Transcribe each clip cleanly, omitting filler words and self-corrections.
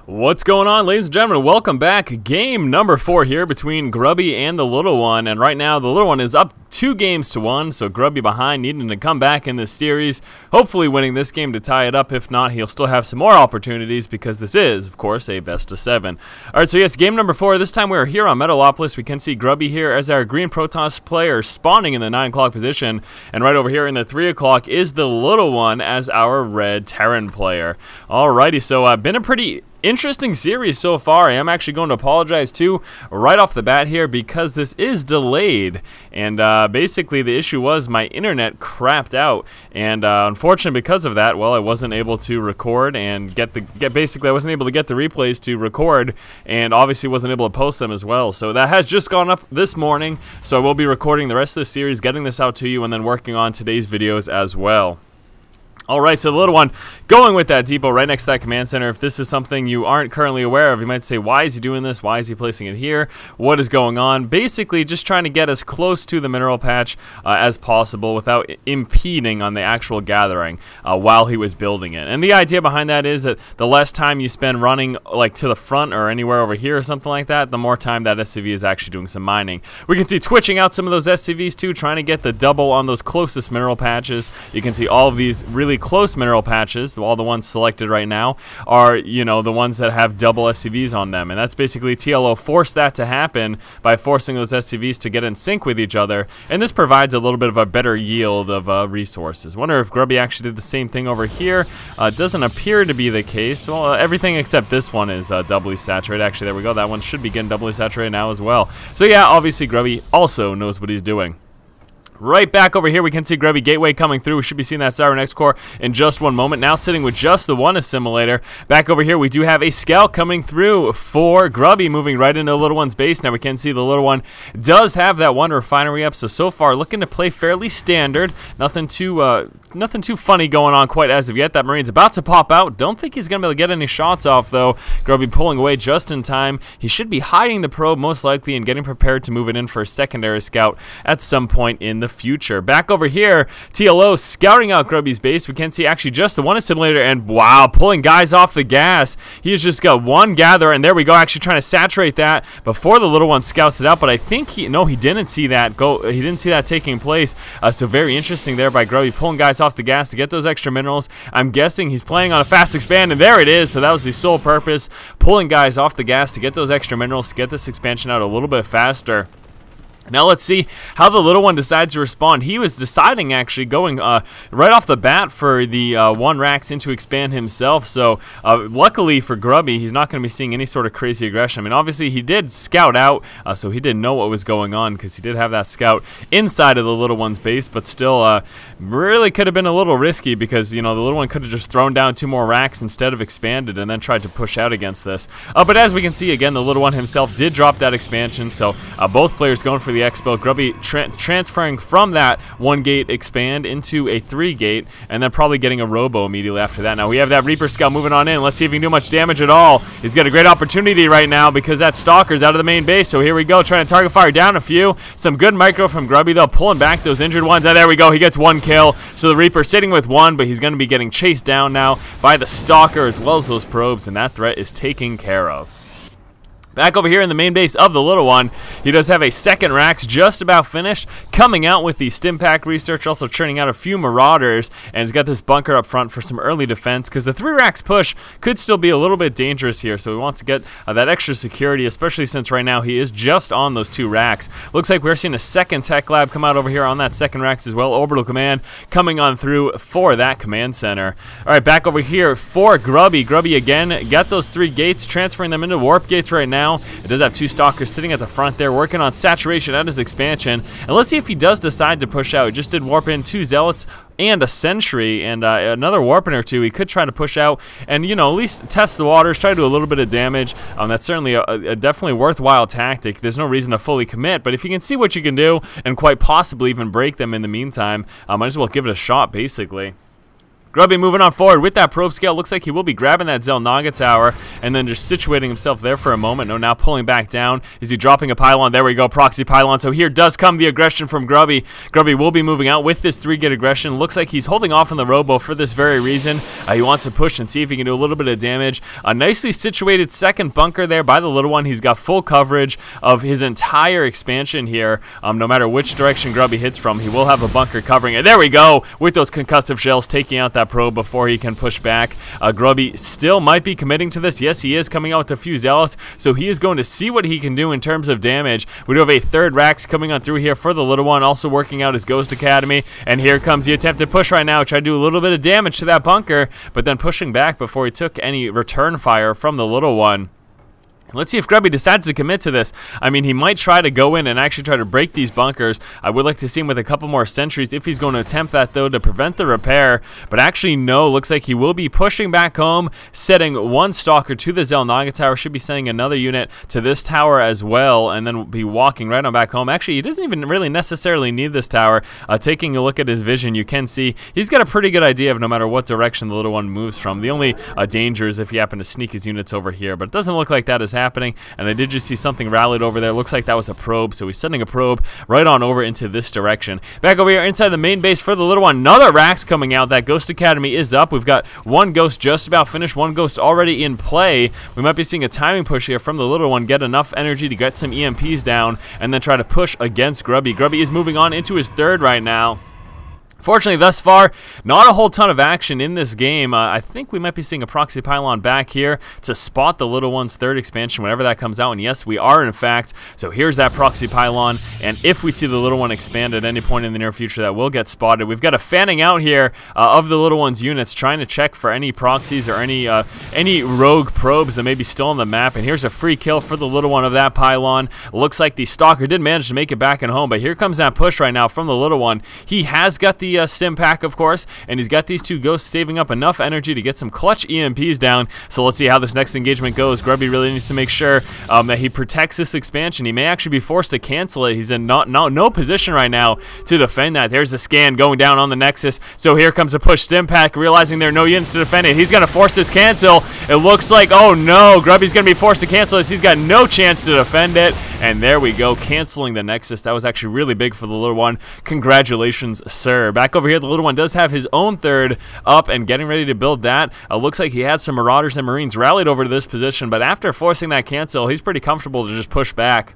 What's going on, ladies and gentlemen? Welcome back. Game number 4 here between Grubby and the little one, and right now the little one is up 2-1, so Grubby behind, needing to come back in this series, hopefully winning this game to tie it up. If not, he'll still have some more opportunities because this is, of course, a best-of-7. Alright, so yes, game number 4. This time we're here on Metalopolis. We can see Grubby here as our green Protoss player spawning in the 9 o'clock position, and right over here in the 3 o'clock is the little one as our red Terran player. Alrighty, so been a pretty interesting series so far. I am actually going to apologize too right off the bat here because this is delayed, and basically the issue was my internet crapped out, and unfortunately because of that, well, I wasn't able to record and basically I wasn't able to get the replays to record, and obviously wasn't able to post them as well. So that has just gone up this morning, so I will be recording the rest of the series, getting this out to you, and then working on today's videos as well. Alright, so the little one going with that depot right next to that command center. If this is something you aren't currently aware of, you might say, why is he doing this? Why is he placing it here? What is going on? Basically, just trying to get as close to the mineral patch as possible without impeding on the actual gathering while he was building it. And the idea behind that is that the less time you spend running like to the front or anywhere over here or something like that, the more time that SCV is actually doing some mining. We can see twitching out some of those SCVs too, trying to get the double on those closest mineral patches. You can see all of these really close mineral patches, all the ones selected right now, are, you know, the ones that have double SCVs on them, and that's basically TLO forced that to happen by forcing those SCVs to get in sync with each other, and this provides a little bit of a better yield of resources. Wonder if Grubby actually did the same thing over here. Doesn't appear to be the case. Well, everything except this one is doubly saturated. Actually, there we go. That one should be getting doubly saturated now as well. So yeah, obviously Grubby also knows what he's doing. Right back over here, we can see Grubby Gateway coming through. We should be seeing that Siren X core in just one moment. Now sitting with just the one assimilator. Back over here, we do have a scout coming through for Grubby, moving right into the little one's base. Now we can see the little one does have that one refinery up, so far looking to play fairly standard. Nothing too funny going on quite as of yet. That Marine's about to pop out. Don't think he's going to be able to get any shots off, though. Grubby pulling away just in time. He should be hiding the probe, most likely, and getting prepared to move it in for a secondary scout at some point in the future. Back over here, TLO scouting out Grubby's base. We can see actually just the one assimilator, and wow, pulling guys off the gas. He has just got one gather, and there we go, actually trying to saturate that before the little one scouts it out, but I think he didn't see that he didn't see that taking place. So very interesting there by Grubby, pulling guys off the gas to get those extra minerals. I'm guessing he's playing on a fast expand, and there it is. So that was the sole purpose, pulling guys off the gas to get those extra minerals, to get this expansion out a little bit faster. Now let's see how the little one decides to respond. He was deciding actually going right off the bat for the 1 racks into expand himself, so luckily for Grubby, he's not going to be seeing any sort of crazy aggression. I mean, obviously he did scout out, so he didn't know what was going on because he did have that scout inside of the little one's base, but still really could have been a little risky because, you know, the little one could have just thrown down 2 more racks instead of expanded and then tried to push out against this. But as we can see, again, the little one himself did drop that expansion, so both players going for the expo. Grubby transferring from that 1-gate expand into a 3-gate, and then probably getting a robo immediately after that. Now we have that Reaper Scout moving on in. Let's see if he can do much damage at all. He's got a great opportunity right now because that Stalker's out of the main base. So here we go, trying to target fire down a few. Some good micro from Grubby though, pulling back those injured ones. And there we go, he gets 1 kill. So the Reaper sitting with 1, but he's going to be getting chased down now by the Stalker as well as those probes, and that threat is taken care of. Back over here in the main base of the little one, he does have a 2nd racks just about finished, coming out with the stim pack research, also churning out a few marauders, and he's got this bunker up front for some early defense because the 3 racks push could still be a little bit dangerous here, so he wants to get that extra security, especially since right now he is just on those 2 racks. Looks like we're seeing a 2nd tech lab come out over here on that 2nd racks as well. Orbital command coming on through for that command center. Alright, back over here for Grubby. Grubby again got those 3 gates, transferring them into warp gates right now. It does have 2 Stalkers sitting at the front there, working on saturation at his expansion. And let's see if he does decide to push out. He just did warp in 2 Zealots and a Sentry and another Warping or 2. He could try to push out and, you know, at least test the waters, try to do a little bit of damage. That's certainly a definitely worthwhile tactic. There's no reason to fully commit, but if you can see what you can do and quite possibly even break them in the meantime, might as well give it a shot, basically. Grubby moving on forward with that probe scale. Looks like he will be grabbing that Zelnaga tower and then just situating himself there for a moment. No, now pulling back down. Is he dropping a pylon? There we go, proxy pylon. So here does come the aggression from Grubby. Grubby will be moving out with this 3-gate aggression. Looks like he's holding off on the robo for this very reason. He wants to push and see if he can do a little bit of damage. A nicely situated second bunker there by the little one. He's got full coverage of his entire expansion here. No matter which direction Grubby hits from, he will have a bunker covering it. There we go, with those concussive shells taking out that probe before he can push back. Grubby still might be committing to this. Yes, he is coming out with a few zealots, so he is going to see what he can do in terms of damage. We do have a third Rax coming on through here for the little one, also working out his Ghost Academy, and here comes the attempted push right now. Try to do a little bit of damage to that bunker, but then pushing back before he took any return fire from the little one. Let's see if Grubby decides to commit to this. I mean, he might try to go in and actually try to break these bunkers. I would like to see him with a couple more sentries if he's going to attempt that, though, to prevent the repair. But actually, no. Looks like he will be pushing back home, setting one stalker to the Zelnaga tower. Should be sending another unit to this tower as well, and then be walking right on back home. Actually, he doesn't even really necessarily need this tower. Taking a look at his vision, you can see he's got a pretty good idea of no matter what direction the little one moves from. The only danger is if he happen to sneak his units over here, but it doesn't look like that is happening, and I did just see something rallied over there. Looks like that was a probe, so he's sending a probe right on over into this direction. Back over here inside the main base for the little one, another Rax coming out. That Ghost Academy is up. We've got one Ghost just about finished, one Ghost already in play. We might be seeing a timing push here from the little one, get enough energy to get some EMPs down, and then try to push against Grubby. Grubby is moving on into his third right now. Fortunately, thus far, not a whole ton of action in this game. I think we might be seeing a proxy pylon back here to spot the little one's third expansion whenever that comes out. And yes, we are, in fact. So here's that proxy pylon. And if we see the little one expand at any point in the near future, that will get spotted. We've got a fanning out here of the little one's units, trying to check for any proxies or any rogue probes that may be still on the map. And here's a free kill for the little one of that pylon. Looks like the stalker did manage to make it back and home. But here comes that push right now from the little one. He has got the stim pack, of course, and he's got these two Ghosts saving up enough energy to get some clutch EMPs down. So let's see how this next engagement goes. Grubby really needs to make sure that he protects this expansion. He may actually be forced to cancel it. He's in no position right now to defend that. There's a scan going down on the Nexus. So here comes a push stim pack, realizing there are no units to defend it. He's going to force this cancel. It looks like, oh no, Grubby's going to be forced to cancel this. He's got no chance to defend it. And there we go, canceling the Nexus. That was actually really big for the little one. Congratulations, sir. Back over here, the little one does have his own third up and getting ready to build that. Looks like he had some Marauders and Marines rallied over to this position, but after forcing that cancel, he's pretty comfortable to just push back.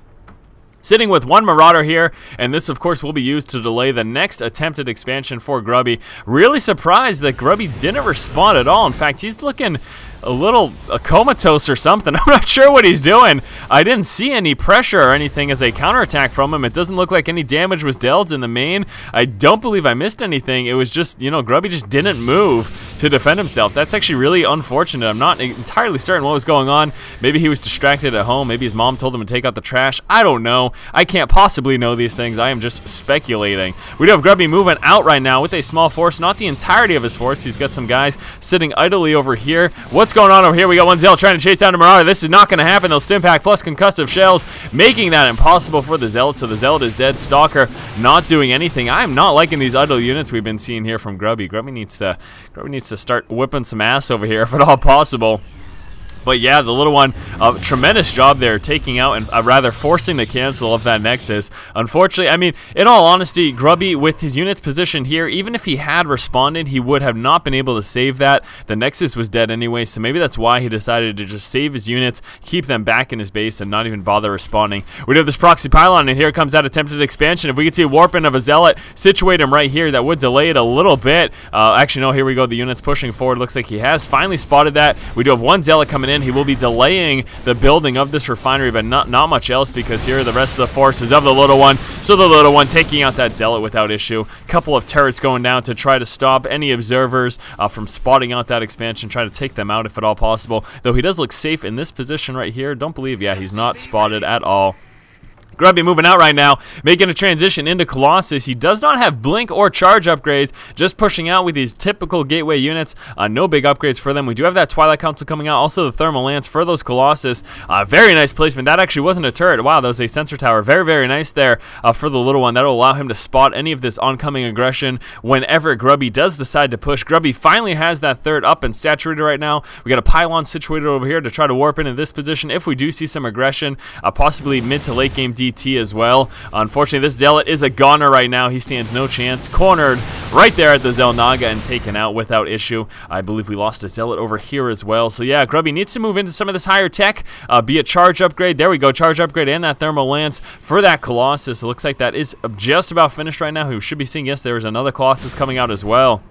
Sitting with one Marauder here, and this, of course, will be used to delay the next attempted expansion for Grubby. Really surprised that Grubby didn't respond at all. In fact, he's looking a little comatose or something. I'm not sure what he's doing. I didn't see any pressure or anything as a counterattack from him. It doesn't look like any damage was dealt in the main. I don't believe I missed anything. It was just, you know, Grubby just didn't move to defend himself. That's actually really unfortunate. I'm not entirely certain what was going on. Maybe he was distracted at home. Maybe his mom told him to take out the trash. I don't know. I can't possibly know these things. I am just speculating. We do have Grubby moving out right now with a small force, not the entirety of his force. He's got some guys sitting idly over here. What's going on over here? We got one Zealot trying to chase down a Marauder. This is not going to happen. Those stim pack plus concussive shells making that impossible for the Zealot. So the Zealot is dead. Stalker not doing anything. I'm not liking these idle units we've been seeing here from Grubby. Grubby needs to start whipping some ass over here if at all possible. But yeah, the little one, tremendous job there taking out and rather forcing the cancel of that Nexus. Unfortunately, I mean, in all honesty, Grubby with his units positioned here, even if he had responded, he would have not been able to save that. The Nexus was dead anyway, so maybe that's why he decided to just save his units, keep them back in his base, and not even bother responding. We do have this proxy pylon, and here comes that attempted expansion. If we could see a warp in of a Zealot, situate him right here, that would delay it a little bit. Actually, no, here we go. The unit's pushing forward. Looks like he has finally spotted that. We do have one Zealot coming in. He will be delaying the building of this refinery, but not much else, because here are the rest of the forces of the little one. So the little one taking out that Zealot without issue. Couple of turrets going down to try to stop any observers from spotting out that expansion, try to take them out if at all possible. Though he does look safe in this position right here. Don't believe, yeah, he's not spotted at all. Grubby moving out right now, making a transition into Colossus. He does not have blink or charge upgrades, just pushing out with these typical gateway units. No big upgrades for them. We do have that Twilight Council coming out, also the Thermal Lance for those Colossus. Very nice placement. That actually wasn't a turret. Wow, that was a sensor tower. Very, very nice there for the little one. That'll allow him to spot any of this oncoming aggression whenever Grubby does decide to push. Grubby finally has that third up and saturated right now. We got a pylon situated over here to try to warp into this position if we do see some aggression, possibly mid to late game DT as well. Unfortunately, this Zealot is a goner right now. He stands no chance. Cornered right there at the Xel'Naga and taken out without issue. I believe we lost a Zealot over here as well. So yeah, Grubby needs to move into some of this higher tech, be a charge upgrade. There we go, charge upgrade and that Thermal Lance for that Colossus. It looks like that is just about finished right now. We should be seeing, yes, there is another Colossus coming out as well.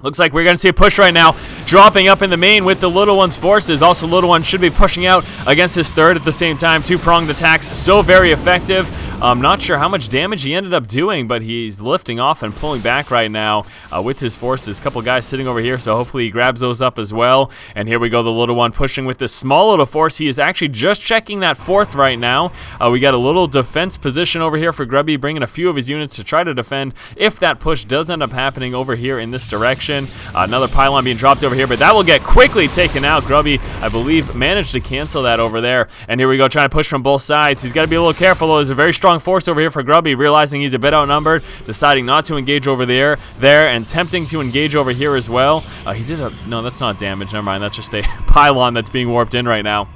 Looks like we're going to see a push right now, dropping up in the main with the little one's forces. Also, little one should be pushing out against his third at the same time. Two-pronged attacks, so very effective. I'm not sure how much damage he ended up doing, but he's lifting off and pulling back right now with his forces. A couple guys sitting over here, so hopefully he grabs those up as well. And here we go, the little one pushing with this small little force. He is actually just checking that fourth right now. We got a little defense position over here for Grubby, bringing a few of his units to try to defend if that push does end up happening over here in this direction. Another pylon being dropped over here, but that will get quickly taken out. Grubby, I believe, managed to cancel that over there. And here we go, trying to push from both sides. He's got to be a little careful, though. There's a very strong force over here for Grubby, realizing he's a bit outnumbered, deciding not to engage over there, and tempting to engage over here as well. He did a... No, that's not damage. Never mind. That's just a pylon that's being warped in right now.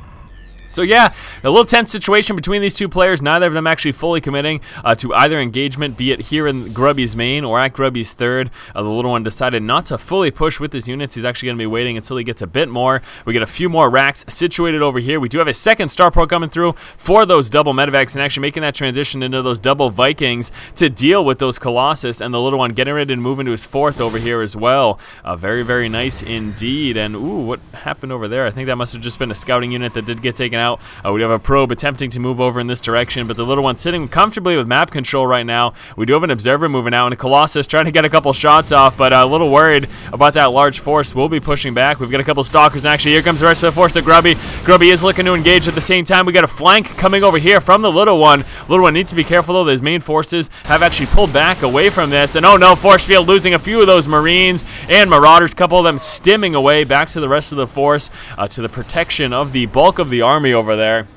So yeah, a little tense situation between these two players, neither of them actually fully committing to either engagement, be it here in Grubby's main or at Grubby's third. The little one decided not to fully push with his units. He's actually going to be waiting until he gets a bit more. We get a few more racks situated over here. We do have a second Starport coming through for those double medevacs and actually making that transition into those double Vikings to deal with those Colossus, and the little one getting ready to move into his fourth over here as well. Very, very nice indeed. And ooh, what happened over there? I think that must have just been a scouting unit that did get taken out. We have a probe attempting to move over in this direction, but the little one sitting comfortably with map control right now. We do have an observer moving out, and a Colossus trying to get a couple shots off, but a little worried about that large force. We'll be pushing back. We've got a couple stalkers, and actually here comes the rest of the force of Grubby. Grubby is looking to engage at the same time. We got a flank coming over here from the little one. Little one needs to be careful, though. His main forces have actually pulled back away from this, and oh no, force field losing a few of those Marines and Marauders, a couple of them stimming away back to the rest of the force to the protection of the bulk of the army over there.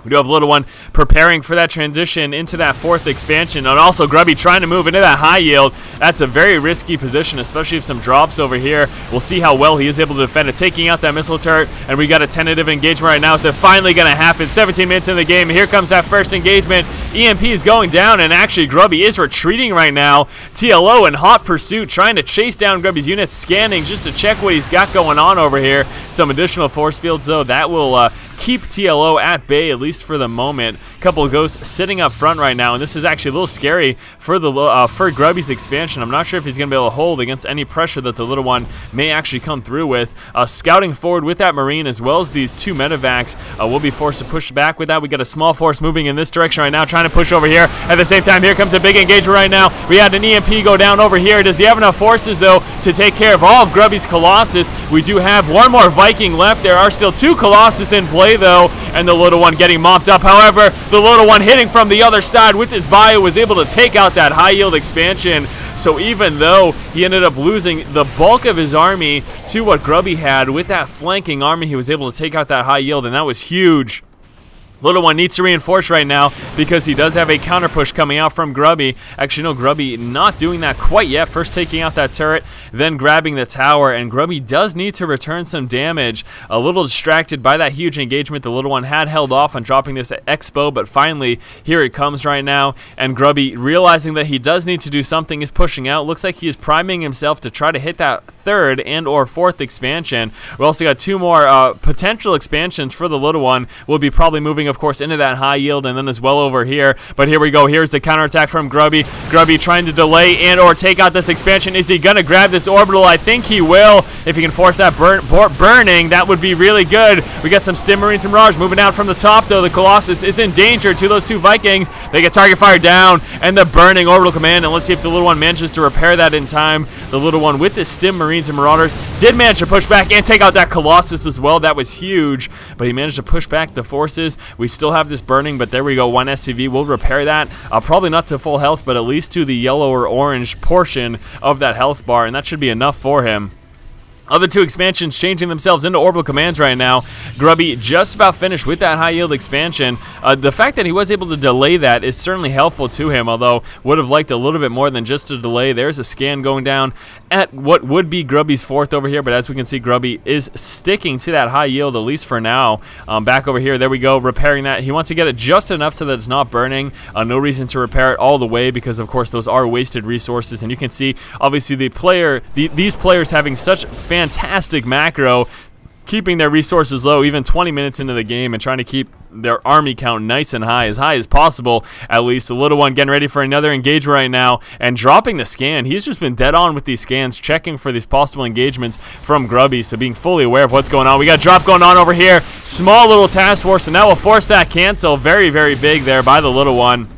We do have little one preparing for that transition into that fourth expansion, and also Grubby trying to move into that high yield. That's a very risky position, especially if some drops over here. We'll see how well he is able to defend it, taking out that missile turret, and we got a tentative engagement right now. It's finally going to happen. 17 minutes in the game. Here comes that first engagement. EMP is going down, and actually Grubby is retreating right now. TLO in hot pursuit, trying to chase down Grubby's units, scanning just to check what he's got going on over here. Some additional force fields, though, that will keep TLO at bay, at least for the moment. Couple of ghosts sitting up front right now, and this is actually a little scary for the for Grubby's expansion. I'm not sure if he's going to be able to hold against any pressure that the little one may actually come through with. Scouting forward with that Marine as well as these two medevacs, will be forced to push back with that. We got a small force moving in this direction right now, trying to push over here. At the same time, here comes a big engagement right now. We had an EMP go down over here. Does he have enough forces, though, to take care of all of Grubby's Colossus? We do have one more Viking left. There are still two Colossus in play, though, and the little one getting mopped up. However, the little one hitting from the other side with his bio was able to take out that high yield expansion. So even though he ended up losing the bulk of his army to what Grubby had, with that flanking army, he was able to take out that high yield, and that was huge. Little one needs to reinforce right now because he does have a counter push coming out from Grubby. Actually, no, Grubby not doing that quite yet. First taking out that turret, then grabbing the tower, and Grubby does need to return some damage. A little distracted by that huge engagement. The little one had held off on dropping this expo, but finally, here it comes right now, and Grubby, realizing that he does need to do something, is pushing out. Looks like he is priming himself to try to hit that third and or fourth expansion. We also got two more potential expansions for the little one. We'll be probably moving, of course, into that high yield and then as well over here. But here we go. Here's the counterattack from Grubby. Grubby trying to delay and or take out this expansion. Is he going to grab this orbital? I think he will. If he can force that burning, that would be really good. We got some Stim Marines and Mirage moving out from the top, though. The Colossus is in danger to those two Vikings. They get target fire down and the burning orbital command. And let's see if the little one manages to repair that in time. The little one with the Stim Marines and Marauders did manage to push back and take out that Colossus as well. That was huge, but he managed to push back the forces. We still have this burning, but there we go. 1 SCV will repair that. Probably not to full health, but at least to the yellow or orange portion of that health bar, and that should be enough for him. Other two expansions changing themselves into orbital commands right now. Grubby just about finished with that high yield expansion. The fact that he was able to delay that is certainly helpful to him, although would have liked a little bit more than just a delay. There's a scan going down at what would be Grubby's 4th over here, but as we can see, Grubby is sticking to that high yield, at least for now. Back over here, there we go, repairing that. He wants to get it just enough so that it's not burning. No reason to repair it all the way, because of course those are wasted resources, and you can see obviously these players having such fantastic macro, keeping their resources low even 20 minutes into the game and trying to keep their army count nice and high as possible. At least the little one getting ready for another engagement right now and dropping the scan. He's just been dead on with these scans, checking for these possible engagements from Grubby, so being fully aware of what's going on. We got drop going on over here, small little task force, and that will force that cancel. Very, very big there by the little one.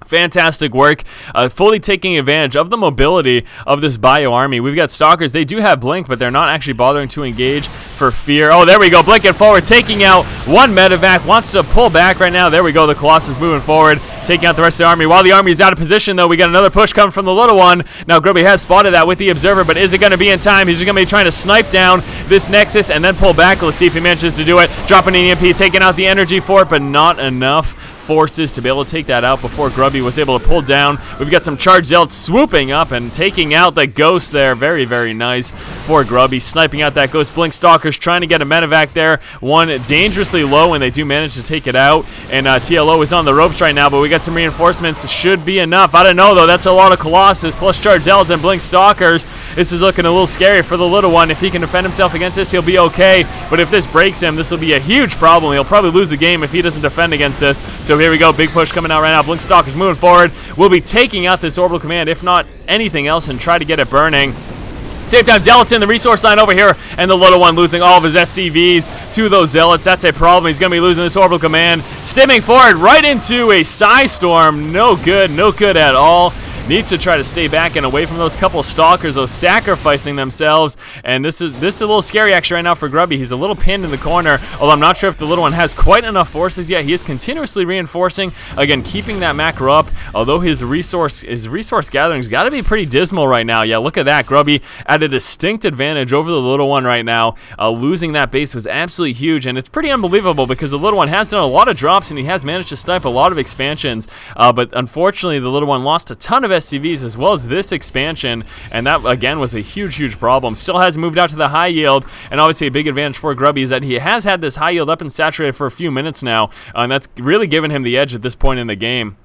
Fantastic work, fully taking advantage of the mobility of this bio army. We've got stalkers. They do have blink, but they're not actually bothering to engage for fear. Oh, there we go, blinking forward, taking out one medevac, wants to pull back right now. There we go, the Colossus moving forward, taking out the rest of the army. While the army is out of position, though, we got another push coming from the little one. Now, Grubby has spotted that with the observer, but is it going to be in time? He's going to be trying to snipe down this Nexus and then pull back. Let's see if he manages to do it. Dropping an EMP, taking out the energy for it, but not enough forces to be able to take that out before Grubby was able to pull down. We've got some charged zealots swooping up and taking out the ghost there. Very, very nice for Grubby, sniping out that ghost. Blink stalkers trying to get a medevac there. One dangerously low, and they do manage to take it out. And TLO is on the ropes right now, but we got some reinforcements. Should be enough. I don't know, though. That's a lot of Colossus plus charged zealots and blink stalkers. This is looking a little scary for the little one. If he can defend himself against this, he'll be okay. But if this breaks him, this will be a huge problem. He'll probably lose the game if he doesn't defend against this. So here we go. Big push coming out right now. Blink stalkers moving forward. We'll be taking out this orbital command, if not anything else, and try to get it burning. Same time, Zealots in the resource line over here, and the little one losing all of his SCVs to those Zealots. That's a problem. He's going to be losing this orbital command. Stimming forward right into a Psy Storm. No good at all. Needs to try to stay back and away from those couple stalkers, those sacrificing themselves. And this is a little scary actually right now for Grubby. He's a little pinned in the corner, although I'm not sure if the little one has quite enough forces yet. He is continuously reinforcing, again, keeping that macro up, although his resource gathering's got to be pretty dismal right now. Yeah, look at that. Grubby at a distinct advantage over the little one right now. Losing that base was absolutely huge, and it's pretty unbelievable because the little one has done a lot of drops and he has managed to snipe a lot of expansions, but unfortunately the little one lost a ton of SCVs as well as this expansion, and that again was a huge problem. Still has moved out to the high yield, and obviously a big advantage for Grubby is that he has had this high yield up and saturated for a few minutes now, and that's really given him the edge at this point in the game.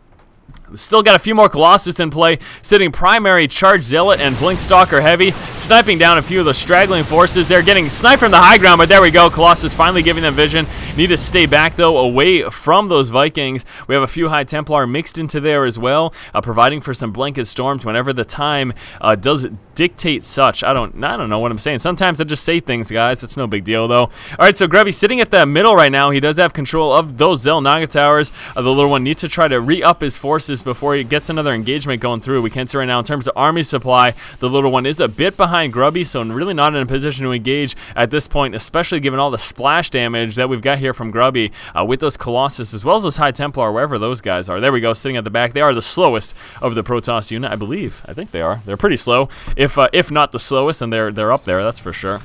Still got a few more Colossus in play, sitting primary charged zealot and blink stalker heavy, sniping down a few of the straggling forces. They're getting sniped from the high ground, but there we go. Colossus finally giving them vision. Need to stay back though, away from those Vikings. We have a few High Templar mixed into there as well, providing for some blanket storms whenever the time does dictate such. I don't know what I'm saying. Sometimes I just say things, guys. It's no big deal though. All right, so Grubby sitting at the middle right now. He does have control of those Naga towers. The little one needs to try to re-up his forces before he gets another engagement going through. We can see right now in terms of army supply, the little one is a bit behind Grubby, so really not in a position to engage at this point, especially given all the splash damage that we've got here from Grubby with those Colossus as well as those High Templar, wherever those guys are. There we go, sitting at the back. They are the slowest of the Protoss unit, I believe. I think they are. They're pretty slow. If not the slowest, and they're up there, that's for sure.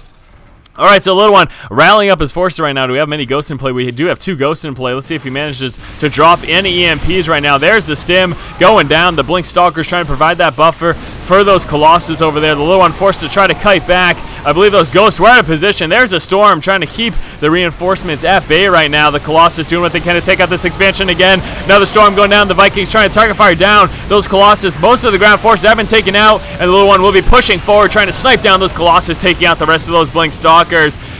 All right, so little one rallying up his forces right now. Do we have many ghosts in play? We do have 2 ghosts in play. Let's see if he manages to drop any EMPs right now. There's the stim going down. The blink stalkers trying to provide that buffer for those Colossus over there. The little one forced to try to kite back. I believe those ghosts were out of position. There's a storm trying to keep the reinforcements at bay right now. The Colossus doing what they can to take out this expansion again. Another storm going down. The Vikings trying to target fire down those Colossus. Most of the ground forces have been taken out, and the little one will be pushing forward, trying to snipe down those Colossus, taking out the rest of those blink stalkers.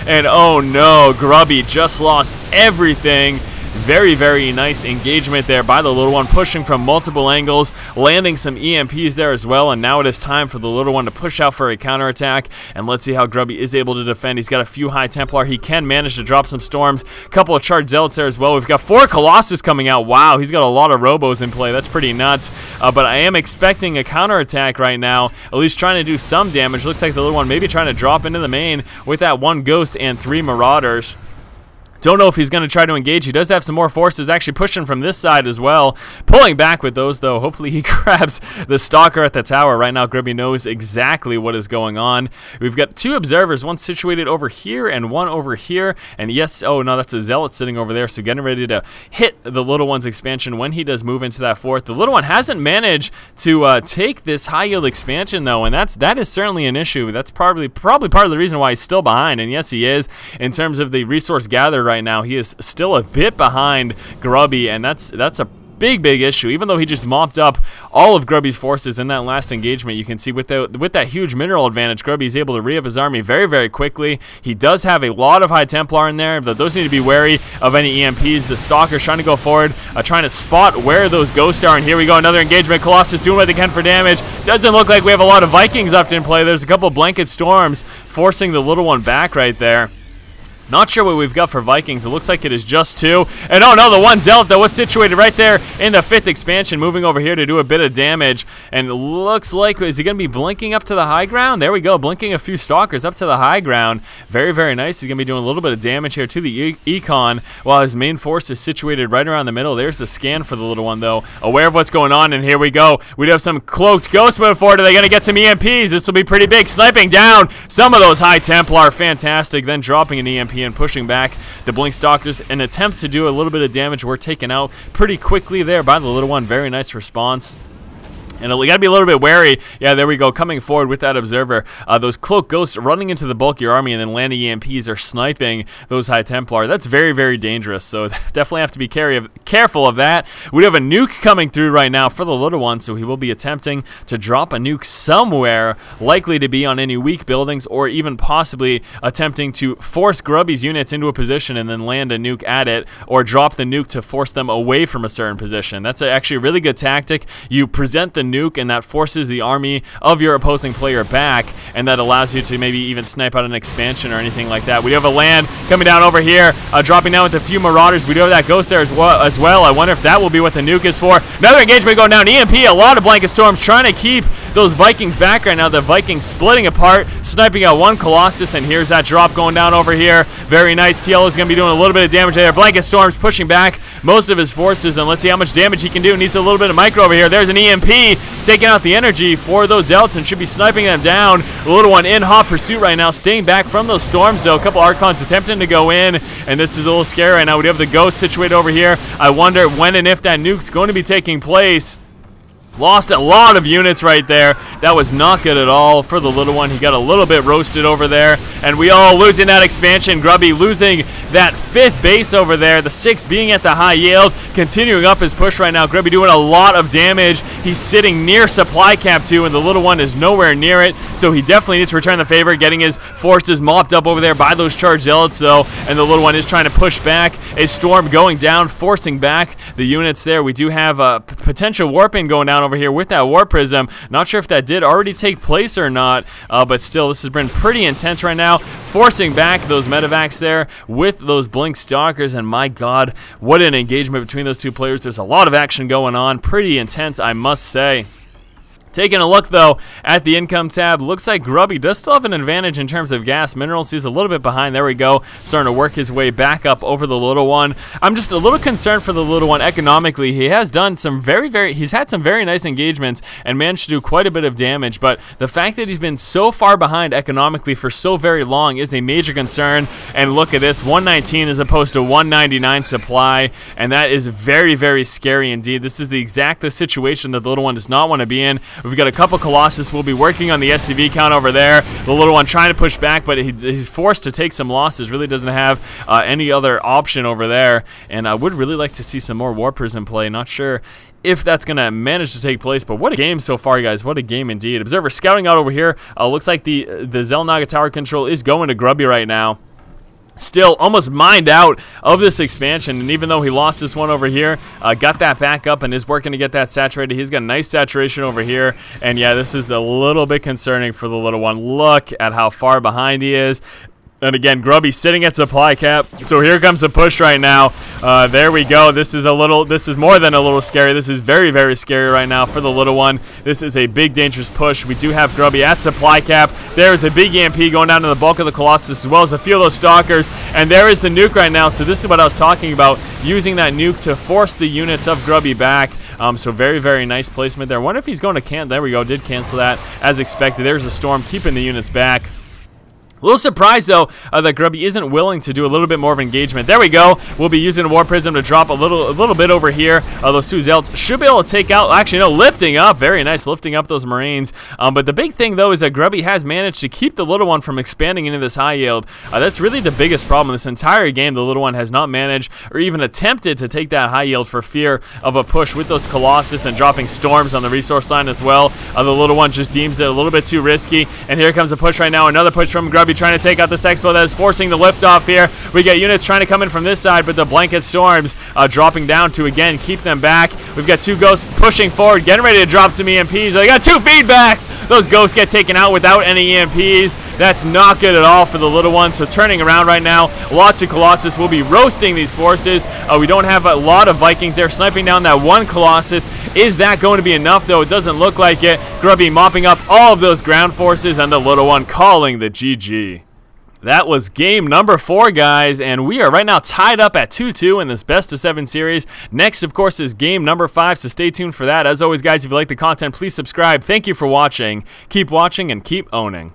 And oh no, Grubby just lost everything. Very nice engagement there by the little one, pushing from multiple angles, landing some EMPs there as well, and now it is time for the little one to push out for a counterattack, and let's see how Grubby is able to defend. He's got a few High Templar. He can manage to drop some storms, a couple of charged zealots there as well. We've got 4 Colossus coming out. Wow, he's got a lot of robos in play. That's pretty nuts, but I am expecting a counterattack right now, at least trying to do some damage. Looks like the little one maybe trying to drop into the main with that 1 ghost and 3 marauders. Don't know if he's going to try to engage. He does have some more forces actually pushing from this side as well. Pulling back with those, though. Hopefully he grabs the stalker at the tower. Right now, Grubby knows exactly what is going on. We've got two observers, one situated over here and one over here. And yes, oh no, that's a zealot sitting over there. So getting ready to hit the little one's expansion when he does move into that fourth. The little one hasn't managed to take this high yield expansion, though, and that is certainly an issue. That's probably part of the reason why he's still behind. And yes, he is. In terms of the resource gather right now, he is still a bit behind Grubby, and that's a big issue. Even though he just mopped up all of Grubby's forces in that last engagement, you can see with that huge mineral advantage, Grubby is able to re-up his army very quickly. He does have a lot of High Templar in there, but those need to be wary of any EMPs. The Stalker's trying to go forward, trying to spot where those ghosts are, and here we go, another engagement. Colossus doing what they can for damage. Doesn't look like we have a lot of Vikings up in play. There's a couple blanket storms forcing the little one back right there. Not sure what we've got for Vikings. It looks like it is just two. And oh no, the one Zealot that was situated right there in the 5th expansion, moving over here to do a bit of damage. And it looks like, is he going to be blinking up to the high ground? There we go, blinking a few stalkers up to the high ground. Very nice. He's going to be doing a little bit of damage here to the Econ, while his main force is situated right around the middle. There's the scan for the little one, though. Aware of what's going on, and here we go. We do have some cloaked ghosts moving forward. Are they going to get some EMPs? This will be pretty big. Sniping down some of those High Templar. Fantastic. Then dropping an EMP and pushing back the Blink Stalkers. An attempt to do a little bit of damage. We're taken out pretty quickly there by the little one. Very nice response. And we got to be a little bit wary. Yeah, there we go, coming forward with that observer. Those cloak ghosts running into the bulkier army and then landing EMPs are sniping those High Templar. That's very dangerous, so definitely have to be careful of that. We have a nuke coming through right now for the little one, so he will be attempting to drop a nuke somewhere, likely to be on any weak buildings, or even possibly attempting to force Grubby's units into a position and then land a nuke at it, or drop the nuke to force them away from a certain position. That's actually a really good tactic. You present the nuke, and that forces the army of your opposing player back, and that allows you to maybe even snipe out an expansion or anything like that. We do have a land coming down over here, dropping down with a few Marauders. We do have that ghost there as well. I wonder if that will be what the nuke is for. Another engagement going down. EMP, a lot of blanket storms trying to keep those Vikings back right now. The Vikings splitting apart, sniping out one Colossus, and here's that drop going down over here. Very nice. TLO is going to be doing a little bit of damage there. Blanket storms pushing back most of his forces, and let's see how much damage he can do. Needs a little bit of micro over here. There's an EMP taking out the energy for those Zealots and should be sniping them down. The little one in hot pursuit right now, staying back from those storms, though. A couple Archons attempting to go in, and this is a little scary right now. We have the ghost situated over here. I wonder when and if that nuke's going to be taking place. Lost a lot of units right there. That was not good at all for the little one. He got a little bit roasted over there. And we all losing that expansion. Grubby losing that 5th base over there. The 6th being at the high yield. Continuing up his push right now. Grubby doing a lot of damage. He's sitting near supply cap 2, and the little one is nowhere near it. So he definitely needs to return the favor. Getting his forces mopped up over there by those charged Zealots, though. And the little one is trying to push back. A storm going down, forcing back the units there. We do have a potential warping going down over here with that Warp Prism. Not sure if that did already take place or not, but still, this has been pretty intense right now, forcing back those medevacs there with those Blink Stalkers, and my god, what an engagement between those two players. There's a lot of action going on, pretty intense, I must say. Taking a look, though, at the income tab, looks like Grubby does still have an advantage in terms of gas minerals. He's a little bit behind. There we go, starting to work his way back up over the little one. I'm just a little concerned for the little one economically. He has done some he's had some very nice engagements and managed to do quite a bit of damage, but the fact that he's been so far behind economically for so very long is a major concern. And look at this, 119 as opposed to 199 supply, and that is very scary indeed. This is the exact situation that the little one does not want to be in. We've got a couple Colossus. We'll be working on the SCV count over there. The little one trying to push back, but he's forced to take some losses. Really doesn't have any other option over there. And I would really like to see some more Warp Prism play. Not sure if that's going to manage to take place, but what a game so far, guys. What a game indeed. Observer scouting out over here. Looks like the Xel'Naga tower control is going to Grubby right now. Still almost mined out of this expansion, and even though he lost this one over here, got that back up and is working to get that saturated. He's got a nice saturation over here, and yeah, this is a little bit concerning for the little one. Look at how far behind he is. And again, Grubby sitting at supply cap. So here comes a push right now. There we go. This is more than a little scary. This is very, very scary right now for the little one. This is a big, dangerous push. We do have Grubby at supply cap. There is a big EMP going down to the bulk of the Colossus, as well as a few of those stalkers. And there is the nuke right now. So this is what I was talking about, using that nuke to force the units of Grubby back. So very, very nice placement there. I wonder if he's going to cancel. There we go. Did cancel that as expected. There's a storm keeping the units back. A little surprised, though, that Grubby isn't willing to do a little bit more of engagement. There we go. We'll be using a War Prism to drop a little bit over here. Those two Zealots should be able to take out, actually, no, lifting up. Very nice, lifting up those Marines. But the big thing, though, is that Grubby has managed to keep the little one from expanding into this high yield. That's really the biggest problem. This entire game, the little one has not managed or even attempted to take that high yield for fear of a push with those Colossus and dropping storms on the resource line as well. The little one just deems it a little bit too risky. And here comes a push right now. Another push from Grubby, trying to take out this Expo that is forcing the liftoff here. We get units trying to come in from this side, but the blanket storms dropping down to, again, keep them back. We've got two ghosts pushing forward, getting ready to drop some EMPs. They got two feedbacks. Those ghosts get taken out without any EMPs. That's not good at all for the little one. So turning around right now, lots of Colossus will be roasting these forces. We don't have a lot of Vikings there sniping down that one Colossus. Is that going to be enough, though? It doesn't look like it. Grubby mopping up all of those ground forces, and the little one calling the GG. That was game number 4, guys, and we are right now tied up at 2-2 in this best of 7 series. Next, of course, is game number 5, so stay tuned for that. As always, guys, if you like the content, please subscribe. Thank you for watching. Keep watching and keep owning.